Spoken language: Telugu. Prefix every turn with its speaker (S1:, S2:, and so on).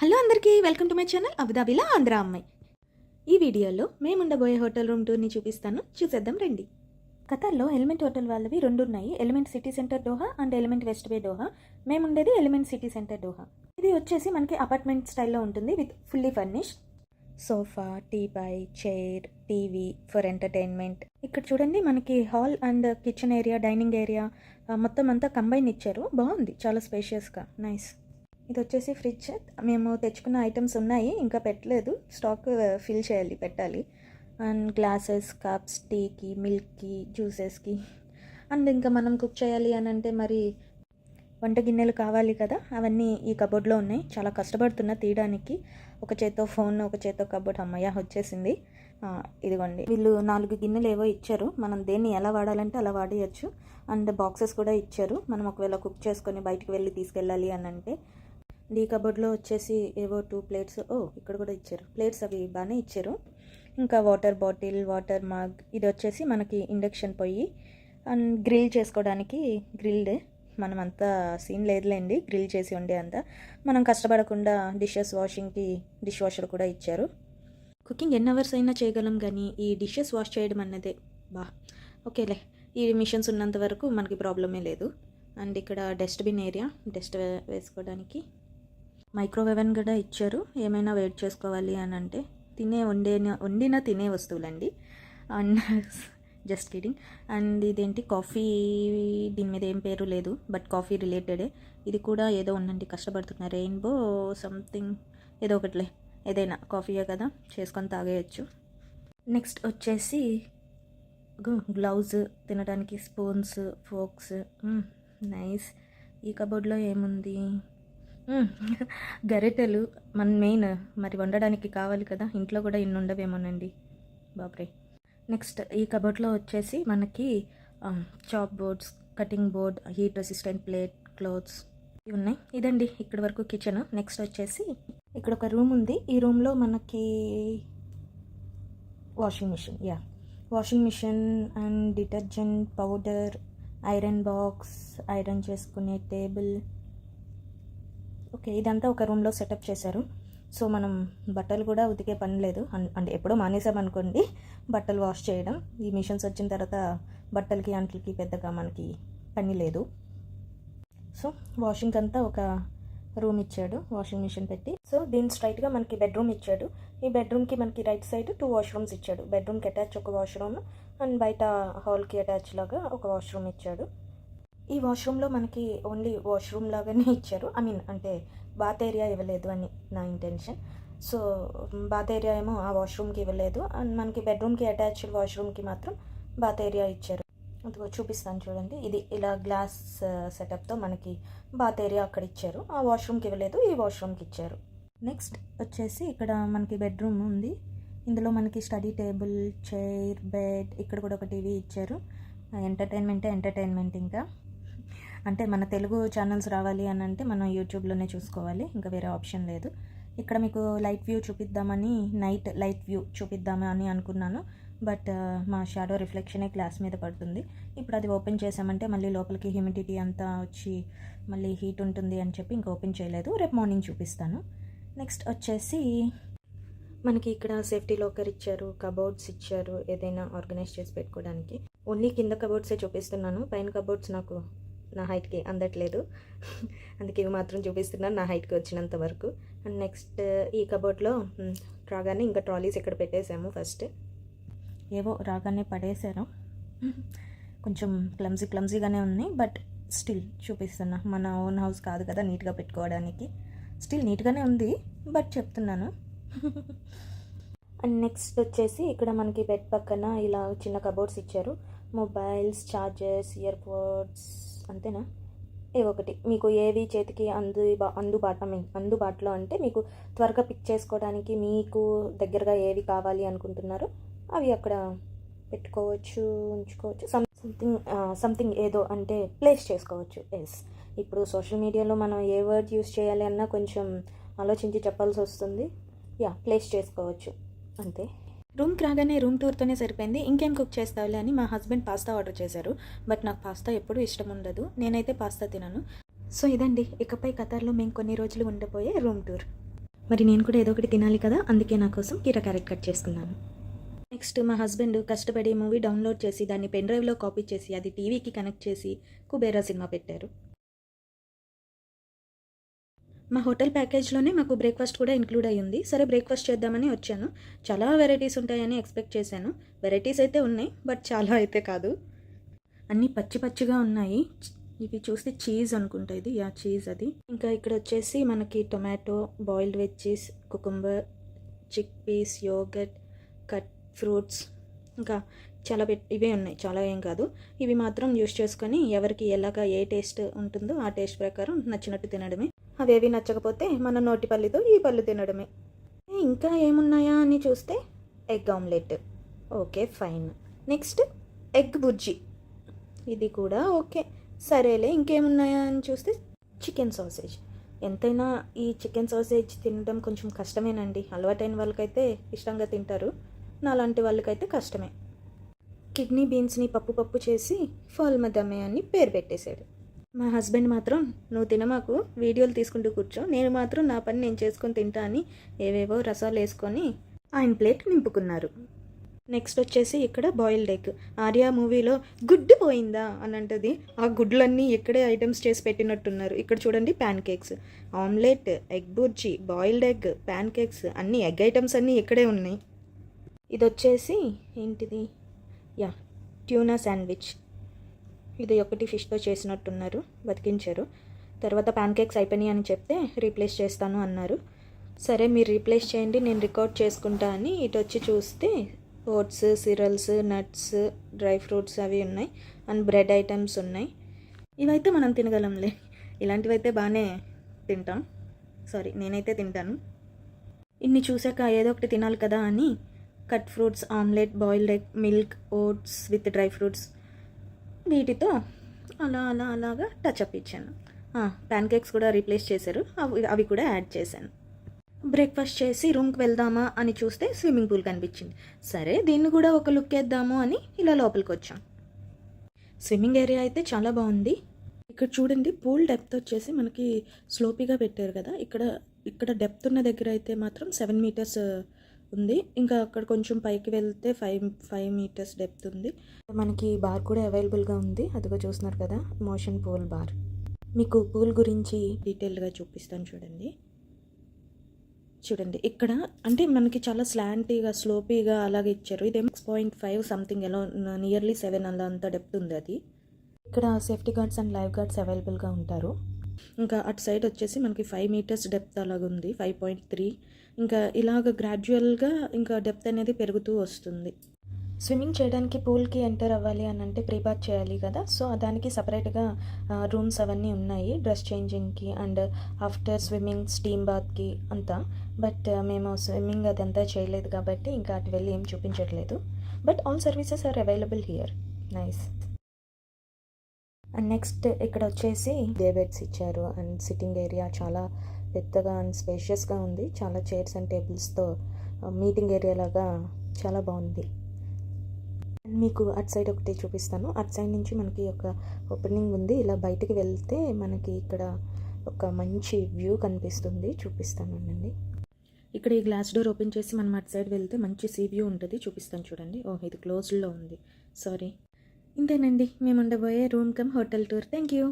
S1: హలో అందరికీ వెల్కమ్ టు మై ఛానల్ అబుదాబిలా ఆంధ్ర అమ్మాయి. ఈ వీడియోలో మేము ఉండబోయే హోటల్ రూమ్ టూర్ని చూపిస్తాను, చూసేద్దాం రండి. ఖతార్లో ఎలిమెంట్ హోటల్ వాళ్ళవి రెండు ఉన్నాయి, Element City Centre Doha and Element West Bay Doha. మేము ఉండేది ఎలిమెంట్ సిటీ సెంటర్ దోహా. ఇది వచ్చేసి మనకి అపార్ట్మెంట్ స్టైల్లో ఉంటుంది with fully furnished sofa, teapoy, chair, TV for entertainment. ఇక్కడ చూడండి మనకి hall and kitchen area, dining area మొత్తం అంతా కంబైన్ ఇచ్చారు. బాగుంది, చాలా స్పేషియస్గా, నైస్. ఇది వచ్చేసి ఫ్రిడ్జ్. మేము తెచ్చుకున్న ఐటమ్స్ ఉన్నాయి, ఇంకా పెట్టలేదు, స్టాక్ ఫిల్ చేయాలి, పెట్టాలి. అండ్ గ్లాసెస్, కప్స్, టీకి, మిల్క్కి, జ్యూసెస్కి. అండ్ ఇంకా మనం కుక్ చేయాలి అని అంటే మరి వంట గిన్నెలు కావాలి కదా, అవన్నీ ఈ కబోర్డ్లో ఉన్నాయి. చాలా కష్టపడుతున్నా తీయడానికి. ఒక చేత్తో ఫోన్, ఒక చేత్తో కబోర్డ్. అమ్మయ్య వచ్చేసింది. ఇదిగోండి, వీళ్ళు 4 గిన్నెలు ఏవో ఇచ్చారు, మనం దేన్ని ఎలా వాడాలంటే అలా వాడేయచ్చు. అండ్ బాక్సెస్ కూడా ఇచ్చారు, మనం ఒకవేళ కుక్ చేసుకొని బయటికి వెళ్ళి తీసుకెళ్ళాలి అని అంటే. ఈ కబోర్డ్లో వచ్చేసి ఏవో 2 ప్లేట్స్, ఇక్కడ కూడా ఇచ్చారు ప్లేట్స్, అవి బాగానే ఇచ్చారు. ఇంకా వాటర్ బాటిల్, వాటర్ మగ్. ఇది వచ్చేసి మనకి ఇండక్షన్ పొయ్యి అండ్ గ్రిల్ చేసుకోవడానికి. గ్రిల్డ్ మనం అంతా సీన్ లేదులేండి, గ్రిల్ చేసి ఉండే అంతా. మనం కష్టపడకుండా డిషెస్ వాషింగ్కి డిష్ వాషర్ కూడా ఇచ్చారు. కుకింగ్ ఎన్ని అవర్స్ అయినా చేయగలం, కానీ ఈ డిషెస్ వాష్ చేయడం అన్నదే ఓకేలే. ఈ మిషన్స్ ఉన్నంత వరకు మనకి ప్రాబ్లమే లేదు. అండ్ ఇక్కడ డస్ట్బిన్ ఏరియా, డస్ట్ వేసుకోవడానికి. మైక్రోవేవ్ కూడా ఇచ్చారు, ఏమైనా వెయిట్ చేసుకోవాలి అని అంటే. వండిన తినే వస్తువులండి. And just kidding. అండ్ ఇదేంటి కాఫీ, దీని మీద ఏం పేరు లేదు, బట్ కాఫీ రిలేటెడే. ఇది కూడా ఏదో ఉండండి, కష్టపడుతున్నా. రెయిన్బో సంథింగ్ ఏదో ఒకటిలే, ఏదైనా కాఫీయే కదా, చేసుకొని తాగేయచ్చు. నెక్స్ట్ వచ్చేసి గ్లౌజ్, తినడానికి స్పూన్స్, ఫోక్స్. నైస్. ఈ కబోర్డ్లో ఏముంది? గరిటెలు, మన మెయిన్ మరి వండడానికి కావాలి కదా, ఇంట్లో కూడా ఇన్ని ఉండవేమోనండి బాబ్రే. నెక్స్ట్ ఈ కబోర్డ్లో వచ్చేసి మనకి chop boards, cutting board, heat resistant plate, clothes ఇవి ఉన్నాయి. ఇదండి ఇక్కడ వరకు కిచెన్. నెక్స్ట్ వచ్చేసి ఇక్కడ ఒక రూమ్ ఉంది. ఈ రూమ్లో మనకి washing machine and detergent powder, iron box, iron చేసుకునే టేబుల్. ఓకే, ఇదంతా ఒక రూమ్లో సెటప్ చేశారు. సో మనం బట్టలు కూడా ఉతికే పని లేదు, అంటే ఎప్పుడో మానేసామనుకోండి బట్టలు వాష్ చేయడం. ఈ మిషన్స్ వచ్చిన తర్వాత బట్టలకి అంట్లకి పెద్దగా మనకి పని లేదు. సో వాషింగ్ అంతా ఒక రూమ్ ఇచ్చాడు, వాషింగ్ మిషన్ పెట్టి. సో దీని స్ట్రైట్గా మనకి బెడ్రూమ్ ఇచ్చాడు. ఈ బెడ్రూమ్కి మనకి రైట్ సైడ్ 2 వాష్రూమ్స్ ఇచ్చాడు. బెడ్రూమ్కి అటాచ్ ఒక వాష్రూమ్ అండ్ బయట హాల్కి అటాచ్ లాగా ఒక వాష్రూమ్ ఇచ్చాడు. ఈ వాష్రూమ్లో మనకి ఓన్లీ వాష్రూమ్ లాగానే ఇచ్చారు, అంటే బాత్ ఏరియా ఇవ్వలేదు అని నా ఇంటెన్షన్. సో బాత్ ఏరియా ఏమో ఆ వాష్రూమ్కి ఇవ్వలేదు, అండ్ మనకి బెడ్రూమ్కి అటాచ్డ్ వాష్రూమ్కి మాత్రం బాత్ ఏరియా ఇచ్చారు. అదిగో చూపిస్తాను చూడండి, ఇది ఇలా గ్లాస్ సెటప్తో మనకి బాత్ ఏరియా అక్కడ ఇచ్చారు. ఆ వాష్రూమ్కి ఇవ్వలేదు, ఈ వాష్రూమ్కి ఇచ్చారు. నెక్స్ట్ వచ్చేసి ఇక్కడ మనకి బెడ్రూమ్ ఉంది. ఇందులో మనకి స్టడీ టేబుల్, చైర్, బెడ్, ఇక్కడ కూడా ఒక టీవీ ఇచ్చారు. ఎంటర్టైన్మెంట్ ఇంకా అంటే మన తెలుగు ఛానల్స్ రావాలి అని అంటే మనం యూట్యూబ్లోనే చూసుకోవాలి, ఇంకా వేరే ఆప్షన్ లేదు. ఇక్కడ మీకు లైట్ వ్యూ చూపిద్దామని, నైట్ లైట్ వ్యూ చూపిద్దామని అనుకున్నాను, బట్ మా షాడో రిఫ్లెక్షనే గ్లాస్ మీద పడుతుంది. ఇప్పుడు అది ఓపెన్ చేసామంటే మళ్ళీ లోపలికి హ్యూమిడిటీ అంతా వచ్చి మళ్ళీ హీట్ ఉంటుంది అని చెప్పి ఇంకా ఓపెన్ చేయలేదు, రేపు మార్నింగ్ చూపిస్తాను. నెక్స్ట్ వచ్చేసి మనకి ఇక్కడ సేఫ్టీ లాకర్ ఇచ్చారు, కబోర్డ్స్ ఇచ్చారు, ఏదైనా ఆర్గనైజ్ చేసి పెట్టుకోవడానికి. ఓన్లీ కింద కబోర్డ్సే చూపిస్తున్నాను, పైన కబోర్డ్స్ నాకు నా హైట్కి అందట్లేదు, అందుకే ఇవి మాత్రం చూపిస్తున్నాను నా హైట్కి వచ్చినంత వరకు. అండ్ నెక్స్ట్ ఈ కబోర్డ్లో రాగానే ఇంకా ట్రాలీస్ ఇక్కడ పెట్టేసాము. ఫస్ట్ ఏవో రాగానే పడేసారు, కొంచెం క్లమ్జీగానే ఉన్నాయి, బట్ స్టిల్ చూపిస్తున్నా. మన ఓన్ హౌస్ కాదు కదా నీట్గా పెట్టుకోవడానికి. స్టిల్ నీట్గానే ఉంది, బట్ చెప్తున్నాను. అండ్ నెక్స్ట్ వచ్చేసి ఇక్కడ మనకి బెడ్ పక్కన ఇలా చిన్న కబోర్డ్స్ ఇచ్చారు. మొబైల్స్, ఛార్జర్స్, ఇయర్ పోడ్స్, అంతేనా, ఒకటి మీకు ఏవి చేతికి అందుబాటులో అంటే మీకు త్వరగా పిక్ చేసుకోవడానికి మీకు దగ్గరగా ఏవి కావాలి అనుకుంటున్నారో అవి అక్కడ పెట్టుకోవచ్చు, ఉంచుకోవచ్చు. సంథింగ్ ఏదో అంటే ప్లేస్ చేసుకోవచ్చు. ఇప్పుడు సోషల్ మీడియాలో మనం ఏ వర్డ్ యూస్ చేయాలి అన్నా కొంచెం ఆలోచించి చెప్పాల్సి వస్తుంది. ప్లేస్ చేసుకోవచ్చు అంతే. రూమ్కి రాగానే రూమ్ టూర్తోనే సరిపోయింది. ఇంకేం కుక్ చేస్తావులే అని మా హస్బెండ్ పాస్తా ఆర్డర్ చేశారు, బట్ నాకు పాస్తా ఎప్పుడూ ఇష్టం ఉండదు, నేనైతే పాస్తా తినను. సో ఇదండి ఇకపై ఖతార్లో మేము కొన్ని రోజులు ఉండబోయే రూమ్ టూర్. మరి నేను కూడా ఏదో ఒకటి తినాలి కదా, అందుకే నా కోసం కీరా క్యారెట్ కట్ చేసుకున్నాను. నెక్స్ట్ మా హస్బెండ్ కష్టపడి మూవీ డౌన్లోడ్ చేసి దాన్ని పెన్ డ్రైవ్లో కాపీ చేసి అది టీవీకి కనెక్ట్ చేసి కుబేరా సినిమా పెట్టారు. మా హోటల్ ప్యాకేజ్లోనే మాకు బ్రేక్ఫాస్ట్ కూడా ఇంక్లూడ్ అయ్యింది. సరే బ్రేక్ఫాస్ట్ చేద్దామని వచ్చాను. చాలా వెరైటీస్ ఉంటాయని ఎక్స్పెక్ట్ చేశాను. వెరైటీస్ అయితే ఉన్నాయి, బట్ చాలా అయితే కాదు. అన్నీ పచ్చి పచ్చిగా ఉన్నాయి. ఇవి చూస్తే చీజ్ అనుకుంటా, ఇది చీజ్ అది. ఇంకా ఇక్కడ వచ్చేసి మనకి tomato, boiled veggies, cucumber, chickpeas, yoghurt, cut fruits, ఇంకా చాలా ఇవే ఉన్నాయి. చాలా ఏం కాదు. ఇవి మాత్రం యూస్ చేసుకొని ఎవరికి ఎలాగా ఏ టేస్ట్ ఉంటుందో ఆ టేస్ట్ ప్రకారం నచ్చినట్టు తినడమే. అవేవి నచ్చకపోతే మన నోటి పల్లితో ఈ పళ్ళు తినడమే. ఇంకా ఏమున్నాయా అని చూస్తే egg omelette, okay fine. Next egg bhurji, ఇది కూడా ఓకే సరేలే. ఇంకేమున్నాయా అని చూస్తే చికెన్ సాసేజ్. ఎంతైనా ఈ చికెన్ సాసేజ్ తినడం కొంచెం కష్టమేనండి. అలవాటైన వాళ్ళకైతే ఇష్టంగా తింటారు, నాలాంటి వాళ్ళకైతే కష్టమే. కిడ్నీ బీన్స్ని పప్పు చేసి ఫాల్ మదమే అని పేరు పెట్టేశాడు. మా హస్బెండ్ మాత్రం నువ్వు తినమాకు, వీడియోలు తీసుకుంటూ కూర్చో, నేను మాత్రం నా పని నేను చేసుకొని తింటా అని ఏవేవో రసాలు వేసుకొని ఆయన ప్లేట్ నింపుకున్నారు. నెక్స్ట్ వచ్చేసి ఇక్కడ బాయిల్డ్ ఎగ్. ఆర్యా మూవీలో గుడ్డు పోయిందా అని అంటది. ఆ గుడ్లన్నీ ఇక్కడే ఐటమ్స్ చేసి పెట్టినట్టున్నారు. ఇక్కడ చూడండి pan cakes, omelette, egg bhurji, boiled egg, pan cakes, అన్నీ ఎగ్ ఐటమ్స్ అన్నీ ఇక్కడే ఉన్నాయి. ఇది వచ్చేసి ఏంటిది, ట్యూనా శాండ్విచ్. ఇది ఒకటి ఫిష్తో చేసినట్టున్నారు, బతికించారు. తర్వాత ప్యాన్ కేక్స్ అయిపోయినాయి అని చెప్తే రీప్లేస్ చేస్తాను అన్నారు. సరే మీరు రీప్లేస్ చేయండి, నేను రికార్డ్ చేసుకుంటా అని ఇటు వచ్చి చూస్తే oats, cereals, nuts, dry fruits అవి ఉన్నాయి అండ్ బ్రెడ్ ఐటమ్స్ ఉన్నాయి. ఇవైతే మనం తినగలంలే, ఇలాంటివైతే బాగానే తింటాం. నేనైతే తింటాను. ఇన్ని చూసాక ఏదో ఒకటి తినాలి కదా అని cut fruits, omelette, boiled egg, milk, oats with dry fruits, వీటితో అలాగా టచ్అప్ ఇచ్చాను. ప్యాన్ కేక్స్ కూడా రీప్లేస్ చేశారు, అవి కూడా యాడ్ చేశాను. బ్రేక్ఫాస్ట్ చేసి రూమ్కి వెళ్దామా అని చూస్తే స్విమ్మింగ్ పూల్ కనిపించింది. సరే దీన్ని కూడా ఒక లుక్ వేద్దాము అని ఇలా లోపలికి వచ్చాం. స్విమ్మింగ్ ఏరియా అయితే చాలా బాగుంది. ఇక్కడ చూడండి పూల్ డెప్త్ వచ్చేసి మనకి స్లోపీగా పెట్టారు కదా, ఇక్కడ డెప్త్ ఉన్న దగ్గర అయితే మాత్రం 7 మీటర్స్ ఉంది. ఇంకా అక్కడ కొంచెం పైకి వెళ్తే 5 మీటర్స్ డెప్త్ ఉంది. మనకి బార్ కూడా అవైలబుల్గా ఉంది, అదిగో చూస్తున్నారు కదా, మోషన్ పూల్ బార్. మీకు పూల్ గురించి డీటెయిల్గా చూపిస్తాను చూడండి. ఇక్కడ అంటే మనకి చాలా స్లాంటీగా స్లోపీగా అలాగే ఇచ్చారు. ఇదేమో 6.5 సంథింగ్, ఎలా నియర్లీ 7 అలా అంత డెప్త్ ఉంది అది. ఇక్కడ safety guards and life guards అవైలబుల్గా ఉంటారు. ఇంకా అటు సైడ్ వచ్చేసి మనకి 5 మీటర్స్ డెప్త్ అలాగుంది, 5.3. ఇంకా ఇలాగ గ్రాడ్యువల్గా ఇంకా డెప్త్ అనేది పెరుగుతూ వస్తుంది. స్విమ్మింగ్ చేయడానికి పూల్కి ఎంటర్ అవ్వాలి అని అంటే ప్రీబాత్ చేయాలి కదా, సో దానికి సపరేట్గా రూమ్స్ అవన్నీ ఉన్నాయి, డ్రెస్ చేంజింగ్కి అండ్ ఆఫ్టర్ స్విమ్మింగ్ స్టీమ్ బాత్కి అంతా. బట్ మేము స్విమ్మింగ్ అదంతా చేయలేదు కాబట్టి ఇంకా అటు వెళ్ళి ఏం చూపించట్లేదు. But all services are available here. Nice. And next ఇక్కడ వచ్చేసి డే బెడ్స్ ఇచ్చారు అండ్ సిట్టింగ్ ఏరియా చాలా పెద్దగా అండ్ స్పేషియస్గా ఉంది. చాలా చైర్స్ అండ్ టేబుల్స్తో మీటింగ్ ఏరియా లాగా చాలా బాగుంది. మీకు అటు సైడ్ ఒకటి చూపిస్తాను. అటు సైడ్ నుంచి మనకి ఒక ఓపెనింగ్ ఉంది, ఇలా బయటికి వెళ్తే మనకి ఇక్కడ ఒక మంచి వ్యూ కనిపిస్తుంది, చూపిస్తానండి. ఇక్కడ ఈ గ్లాస్ డోర్ ఓపెన్ చేసి మనం అటు సైడ్ వెళ్తే మంచి సీ వ్యూ ఉంటుంది, చూపిస్తాను చూడండి. ఇది క్లోజ్డ్లో ఉంది, సారీ. ఇంతేనండి మేము ఉండబోయే room cum hotel tour. Thank you.